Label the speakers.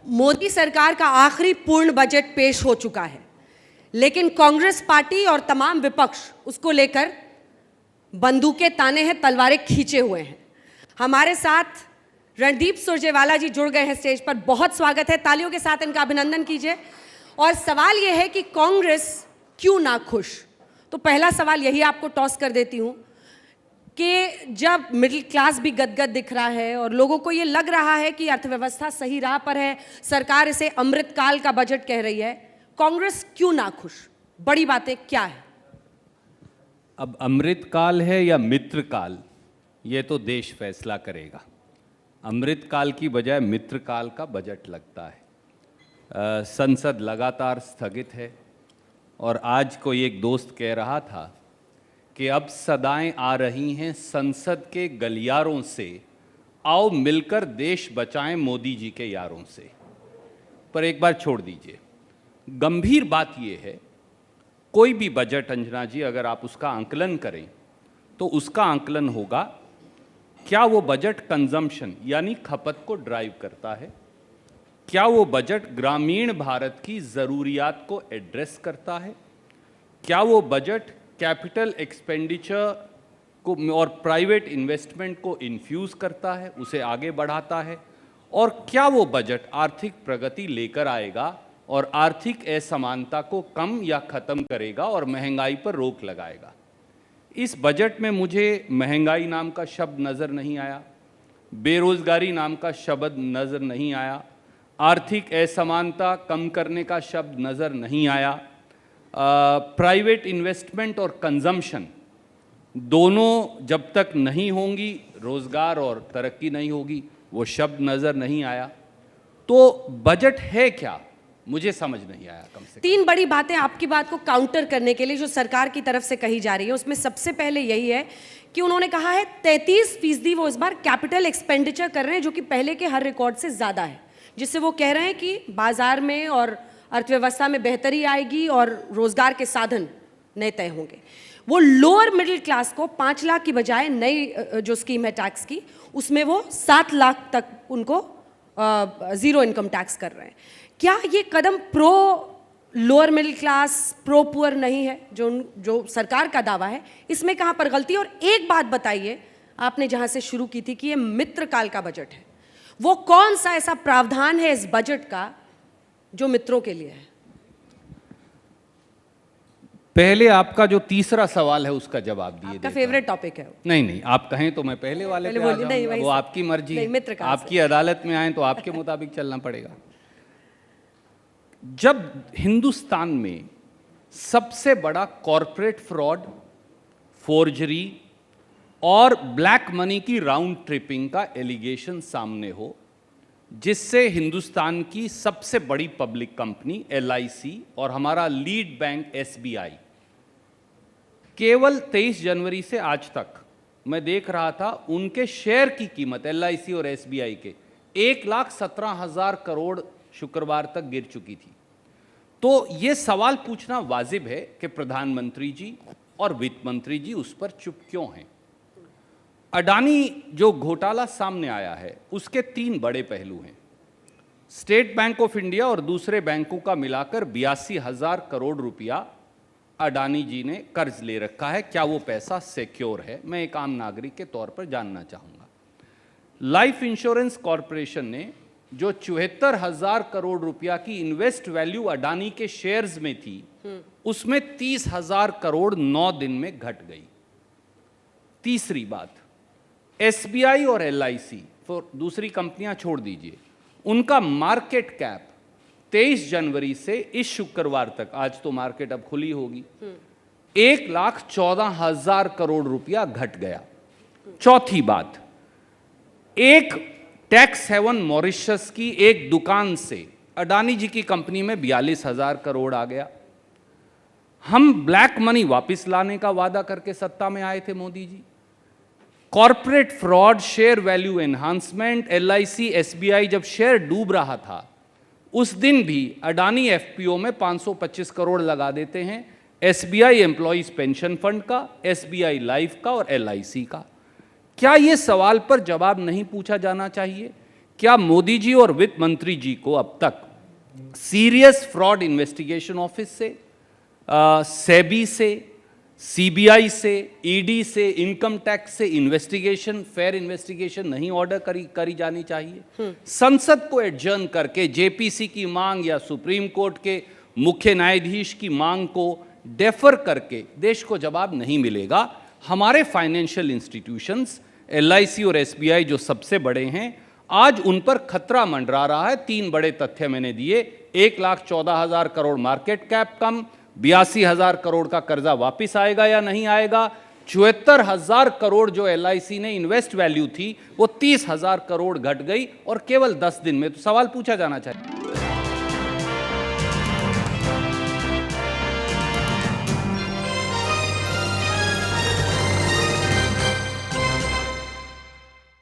Speaker 1: मोदी सरकार का आखिरी पूर्ण बजट पेश हो चुका है, लेकिन कांग्रेस पार्टी और तमाम विपक्ष उसको लेकर बंदूकें ताने हैं, तलवारें खींचे हुए हैं। हमारे साथ रणदीप सुरजेवाला जी जुड़ गए हैं स्टेज पर। बहुत स्वागत है, तालियों के साथ इनका अभिनंदन कीजिए। और सवाल यह है कि कांग्रेस क्यों ना खुश? तो पहला सवाल यही आपको टॉस कर देती हूं कि जब मिडिल क्लास भी गदगद दिख रहा है और लोगों को ये लग रहा है कि अर्थव्यवस्था सही राह पर है, सरकार इसे अमृतकाल का बजट कह रही है, कांग्रेस क्यों ना खुश? बड़ी बातें क्या है?
Speaker 2: अब अमृतकाल है या मित्रकाल, ये तो देश फैसला करेगा। अमृतकाल की बजाय मित्रकाल का बजट लगता है। संसद लगातार स्थगित है और आज कोई एक दोस्त कह रहा था कि अब सदाएं आ रही हैं संसद के गलियारों से, आओ मिलकर देश बचाएं मोदी जी के यारों से। पर एक बार छोड़ दीजिए, गंभीर बात यह है, कोई भी बजट अंजना जी अगर आप उसका आंकलन करें तो उसका आंकलन होगा क्या वो बजट कंजम्पशन यानी खपत को ड्राइव करता है, क्या वो बजट ग्रामीण भारत की ज़रूरियात को एड्रेस करता है, क्या वो बजट कैपिटल एक्सपेंडिचर को और प्राइवेट इन्वेस्टमेंट को इन्फ्यूज़ करता है, उसे आगे बढ़ाता है, और क्या वो बजट आर्थिक प्रगति लेकर आएगा और आर्थिक असमानता को कम या ख़त्म करेगा और महंगाई पर रोक लगाएगा। इस बजट में मुझे महंगाई नाम का शब्द नज़र नहीं आया, बेरोज़गारी नाम का शब्द नज़र नहीं आया, आर्थिक असमानता कम करने का शब्द नज़र नहीं आया, प्राइवेट इन्वेस्टमेंट और कंजम्पशन दोनों जब तक नहीं होंगी, रोज़गार और तरक्की नहीं होगी, वो शब्द नज़र नहीं आया। तो बजट है क्या, मुझे समझ नहीं आया। कम से
Speaker 1: तीन बड़ी बातें आपकी बात को काउंटर करने के लिए जो सरकार की तरफ से कही जा रही है, उसमें सबसे पहले यही है कि उन्होंने कहा है 33% वो इस बार कैपिटल एक्सपेंडिचर कर रहे हैं, जो कि पहले के हर रिकॉर्ड से ज़्यादा है, जिससे वो कह रहे हैं कि बाजार में और अर्थव्यवस्था में बेहतरी आएगी और रोजगार के साधन नए तय होंगे। वो लोअर मिडिल क्लास को 5 लाख की बजाय नई जो स्कीम है टैक्स की, उसमें वो 7 लाख तक उनको जीरो इनकम टैक्स कर रहे हैं। क्या ये कदम pro lower middle class, pro poor नहीं है जो सरकार का दावा है? इसमें कहां पर गलती? और एक बात बताइए, आपने जहां से शुरू की थी कि ये मित्रकाल का बजट है, वो कौन सा ऐसा प्रावधान है इस बजट का जो मित्रों के लिए है?
Speaker 2: पहले आपका जो तीसरा सवाल है उसका जवाब दिए।
Speaker 1: आपका फेवरेट टॉपिक है।
Speaker 2: नहीं, आप कहें तो मैं पहले वाले पे आ जाऊंगा, वो आपकी मर्जी है। आपकी अदालत में आए तो आपके मुताबिक चलना पड़ेगा। जब हिंदुस्तान में सबसे बड़ा कॉरपोरेट फ्रॉड, फोर्जरी और ब्लैक मनी की राउंड ट्रिपिंग का एलिगेशन सामने हो, जिससे हिंदुस्तान की सबसे बड़ी पब्लिक कंपनी LIC और हमारा लीड बैंक SBI, केवल 23 जनवरी से आज तक मैं देख रहा था उनके शेयर की कीमत LIC और SBI के 1,17,000 करोड़ शुक्रवार तक गिर चुकी थी। तो ये सवाल पूछना वाजिब है कि प्रधानमंत्री जी और वित्त मंत्री जी उस पर चुप क्यों हैं। अडानी जो घोटाला सामने आया है उसके 3 बड़े पहलू हैं। स्टेट बैंक ऑफ इंडिया और दूसरे बैंकों का मिलाकर 82,000 करोड़ रुपया अडानी जी ने कर्ज ले रखा है। क्या वो पैसा सिक्योर है, मैं एक आम नागरिक के तौर पर जानना चाहूँगा। लाइफ इंश्योरेंस कॉरपोरेशन ने जो 74,000 करोड़ रुपया की इन्वेस्ट वैल्यू अडानी के शेयर्स में थी, उसमें 30,000 करोड़ 9 दिन में घट गई। तीसरी बात, SBI और LIC, दूसरी कंपनियां छोड़ दीजिए, उनका मार्केट कैप 23 जनवरी से इस शुक्रवार तक, आज तो मार्केट अब खुली होगी, 1,14,000 करोड़ रुपया घट गया। चौथी बात, एक टैक्स हेवन मॉरिशस की एक दुकान से अडानी जी की कंपनी में 42,000 करोड़ आ गया। हम ब्लैक मनी वापस लाने का वादा करके सत्ता में आए थे Modi ji. Corporate fraud, share value enhancement, LIC SBI जब शेयर डूब रहा था उस दिन भी अडानी FPO में 525 करोड़ लगा देते हैं, SBI एम्प्लॉइज पेंशन फंड का, SBI लाइफ का और LIC का। क्या ये सवाल पर जवाब नहीं पूछा जाना चाहिए क्या मोदी जी और वित्त मंत्री जी को अब तक सीरियस फ्रॉड इन्वेस्टिगेशन ऑफिस से, सेबी से, सीबीआई से, ईडी से, इनकम टैक्स से इन्वेस्टिगेशन, फेयर इन्वेस्टिगेशन नहीं ऑर्डर करी जानी चाहिए? संसद को एडजर्न करके जेपीसी की मांग या सुप्रीम कोर्ट के मुख्य न्यायाधीश की मांग को डेफर करके देश को जवाब नहीं मिलेगा। हमारे फाइनेंशियल इंस्टीट्यूशंस एलआईसी और एसबीआई जो सबसे बड़े हैं, आज उन पर खतरा मंडरा रहा है। 3 बड़े तथ्य मैंने दिए। 1,14,000 करोड़ मार्केट कैप कम, 82,000 करोड़ का कर्जा वापस आएगा या नहीं आएगा, 74,000 करोड़ जो एलआईसी ने इन्वेस्ट वैल्यू थी वो 30,000 करोड़ घट गई और केवल 10 दिन में। तो सवाल पूछा जाना चाहिए।